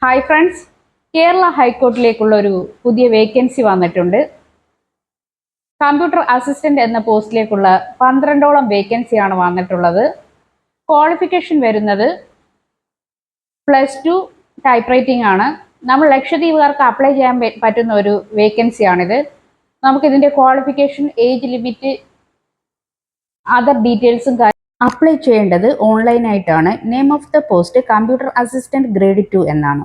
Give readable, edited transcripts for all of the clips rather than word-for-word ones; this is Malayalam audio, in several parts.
ഹായ് ഫ്രണ്ട്സ്, കേരള ഹൈക്കോർട്ടിലേക്കുള്ള ഒരു പുതിയ വേക്കൻസി വന്നിട്ടുണ്ട്. കമ്പ്യൂട്ടർ അസിസ്റ്റന്റ് എന്ന പോസ്റ്റിലേക്കുള്ള 12ഓളം വേക്കൻസിയാണ് വന്നിട്ടുള്ളത്. ക്വാളിഫിക്കേഷൻ വരുന്നത് +2 ടൈപ്പ് റൈറ്റിംഗ് ആണ്. നമ്മൾ ലക്ഷദ്വീപുകാർക്ക് അപ്ലൈ ചെയ്യാൻ പറ്റുന്ന ഒരു വേക്കൻസിയാണിത്. നമുക്കിതിൻ്റെ ക്വാളിഫിക്കേഷൻ, ഏജ് ലിമിറ്റ്, അതർ ഡീറ്റെയിൽസും അപ്ലൈ ചെയ്യേണ്ടത് ഓൺലൈനായിട്ടാണ്. Name of the post computer assistant grade 2 എന്നാണ്.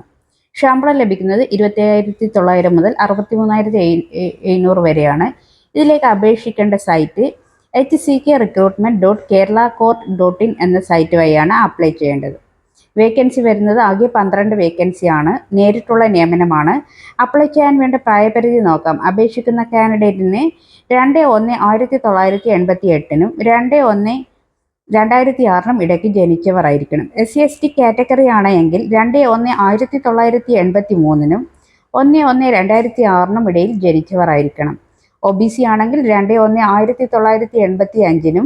ശമ്പളം ലഭിക്കുന്നത് 27,900 മുതൽ 63,700 വരെയാണ്. ഇതിലേക്ക് അപേക്ഷിക്കേണ്ട സൈറ്റ് hckrecruitment.keralacourt.in എന്ന സൈറ്റ് വഴിയാണ് അപ്ലൈ ചെയ്യേണ്ടത്. വേക്കൻസി വരുന്നത് ആകെ 12 വേക്കൻസിയാണ്. നേരിട്ടുള്ള നിയമനമാണ്. അപ്ലൈ ചെയ്യാൻ വേണ്ട പ്രായപരിധി നോക്കാം. അപേക്ഷിക്കുന്ന കാൻഡിഡേറ്റിന് 2/1/1988 2/1/2006 ഇടയ്ക്ക് ജനിച്ചവരായിരിക്കണം. SC/ST കാറ്റഗറി ആണ് എങ്കിൽ 2/1/1983 1/1/2006 ഇടയിൽ ജനിച്ചവരായിരിക്കണം. OBC ആണെങ്കിൽ 2/1/1985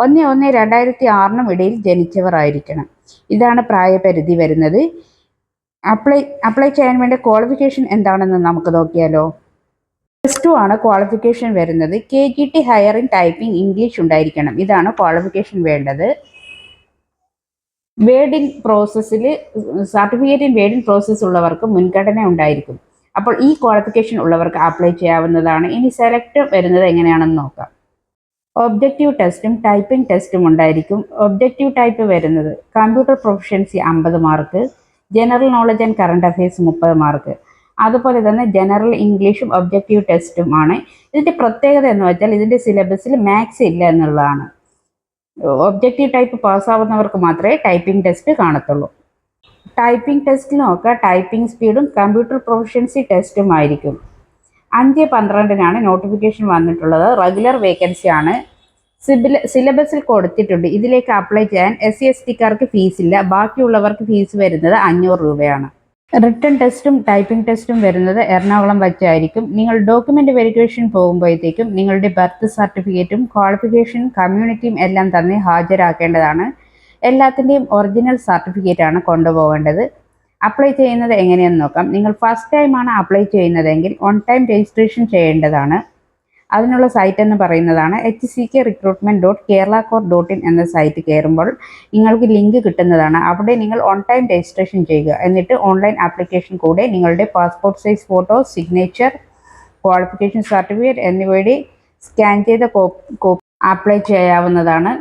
1/1/2006 ഇടയിൽ ജനിച്ചവരായിരിക്കണം. ഇതാണ് പ്രായപരിധി വരുന്നത്. അപ്ലൈ ചെയ്യാൻ വേണ്ട ക്വാളിഫിക്കേഷൻ എന്താണെന്ന് നമുക്ക് നോക്കിയാലോ. +2 ആണ് ക്വാളിഫിക്കേഷൻ വരുന്നത്. KGT higher in typing English ഉണ്ടായിരിക്കണം. ഇതാണ് ക്വാളിഫിക്കേഷൻ വേണ്ടത്. വേർഡ് ഇൻ പ്രോസസ്സിൽ certificate in word in process ഉള്ളവർക്ക് മുൻഗണന ഉണ്ടായിരിക്കും. അപ്പോൾ ഈ ക്വാളിഫിക്കേഷൻ ഉള്ളവർക്ക് അപ്ലൈ ചെയ്യാവുന്നതാണ്. ഇനി സെലക്ട് വരുന്നത് എങ്ങനെയാണെന്ന് നോക്കാം. ഒബ്ജക്റ്റീവ് ടെസ്റ്റും ടൈപ്പിംഗ് ടെസ്റ്റും ഉണ്ടായിരിക്കും. ഒബ്ജക്റ്റീവ് ടൈപ്പ് വരുന്നത് computer proficiency 50 mark, general knowledge and current affairs 30 mark. അതുപോലെ തന്നെ ജനറൽ ഇംഗ്ലീഷും ഒബ്ജക്റ്റീവ് ടെസ്റ്റുമാണ്. ഇതിൻ്റെ പ്രത്യേകത എന്ന് വെച്ചാൽ ഇതിൻ്റെ സിലബസിൽ മാത്സ് ഇല്ല എന്നുള്ളതാണ്. ഒബ്ജക്റ്റീവ് ടൈപ്പ് പാസ്സാവുന്നവർക്ക് മാത്രമേ ടൈപ്പിംഗ് ടെസ്റ്റ് കാണത്തുള്ളൂ. ടൈപ്പിംഗ് ടെസ്റ്റ് നോക്കുക. ടൈപ്പിംഗ് സ്പീഡും കമ്പ്യൂട്ടർ പ്രൊഫഷ്യൻസി ടെസ്റ്റും ആയിരിക്കും. 5/12 നോട്ടിഫിക്കേഷൻ വന്നിട്ടുള്ളത്. റെഗുലർ വേക്കൻസി ആണ്. സിലബസിൽ കൊടുത്തിട്ടുണ്ട്. ഇതിലേക്ക് അപ്ലൈ ചെയ്യാൻ SC/STക്കാർക്ക് ഫീസില്ല. ബാക്കിയുള്ളവർക്ക് ഫീസ് വരുന്നത് 500 രൂപയാണ്. റിട്ടൺ ടെസ്റ്റും ടൈപ്പിംഗ് ടെസ്റ്റും വരുന്നത് എറണാകുളം വച്ചായിരിക്കും. നിങ്ങൾ ഡോക്യുമെൻ്റ് വെരിഫിക്കേഷൻ പോകുമ്പോഴത്തേക്കും നിങ്ങളുടെ ബർത്ത് സർട്ടിഫിക്കറ്റും ക്വാളിഫിക്കേഷനും കമ്മ്യൂണിറ്റിയും എല്ലാം തന്നെ ഹാജരാക്കേണ്ടതാണ്. എല്ലാത്തിൻ്റെയും ഒറിജിനൽ സർട്ടിഫിക്കറ്റാണ് കൊണ്ടുപോകേണ്ടത്. അപ്ലൈ ചെയ്യുന്നത് എങ്ങനെയെന്ന് നോക്കാം. നിങ്ങൾ ഫസ്റ്റ് ടൈമാണ് അപ്ലൈ ചെയ്യുന്നതെങ്കിൽ ഓൺ ടൈം രജിസ്ട്രേഷൻ ചെയ്യേണ്ടതാണ്. അതിനുള്ള സൈറ്റ് എന്ന് പറയുന്നതാണ് hckrecruitment.keralacourt.in എന്ന സൈറ്റ് കയറുമ്പോൾ നിങ്ങൾക്ക് ലിങ്ക് കിട്ടുന്നതാണ്. അവിടെ നിങ്ങൾ ഓൺ ടൈം രജിസ്ട്രേഷൻ ചെയ്യുക. എന്നിട്ട് ഓൺലൈൻ ആപ്ലിക്കേഷൻ കൂടെ നിങ്ങളുടെ passport size photo, signature, qualification certificate എന്നിവയുടെ സ്കാൻ ചെയ്ത കോപ്പി അപ്ലൈ ചെയ്യാവുന്നതാണ്.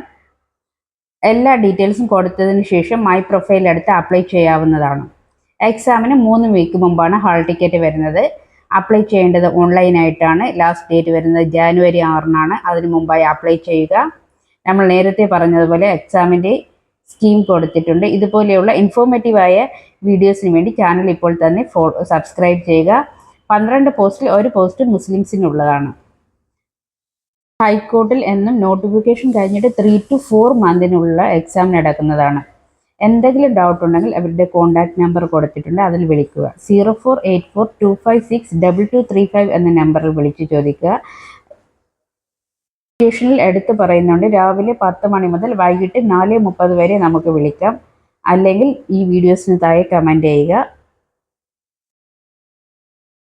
എല്ലാ ഡീറ്റെയിൽസും കൊടുത്തതിന് ശേഷം മൈ പ്രൊഫൈൽ എടുത്ത് അപ്ലൈ ചെയ്യാവുന്നതാണ്. എക്സാമിന് 3 വീക്ക് മുമ്പാണ് ഹാൾ ടിക്കറ്റ് വരുന്നത്. അപ്ലൈ ചെയ്യേണ്ടത് ഓൺലൈനായിട്ടാണ്. ലാസ്റ്റ് ഡേറ്റ് വരുന്നത് ജാനുവരി 6 അതിന് മുമ്പായി അപ്ലൈ ചെയ്യുക. നമ്മൾ നേരത്തെ പറഞ്ഞതുപോലെ എക്സാമിൻ്റെ സ്കീം കൊടുത്തിട്ടുണ്ട്. ഇതുപോലെയുള്ള ഇൻഫോർമേറ്റീവായ വീഡിയോസിന് വേണ്ടി ചാനൽ ഇപ്പോൾ തന്നെ സബ്സ്ക്രൈബ് ചെയ്യുക. 12 പോസ്റ്റിൽ 1 പോസ്റ്റ് മുസ്ലിംസിനുള്ളതാണ്. ഹൈക്കോർട്ടിൽ എന്നും നോട്ടിഫിക്കേഷൻ കഴിഞ്ഞിട്ട് 3 to 4 മന്തിനുള്ള എക്സാം നടക്കുന്നതാണ്. എന്തെങ്കിലും ഡൗട്ട് ഉണ്ടെങ്കിൽ അവരുടെ കോൺടാക്ട് നമ്പർ കൊടുത്തിട്ടുണ്ട്, അതിൽ വിളിക്കുക. 0484256235 എന്ന നമ്പറിൽ വിളിച്ച് ചോദിക്കുക. നോട്ടിഫിക്കേഷനിൽ എടുത്ത് പറയുന്നുണ്ട് രാവിലെ 10 മണി മുതൽ വൈകിട്ട് 4:30 വരെ നമുക്ക് വിളിക്കാം. അല്ലെങ്കിൽ ഈ വീഡിയോസിന് താഴെ കമൻറ്റ് ചെയ്യുക.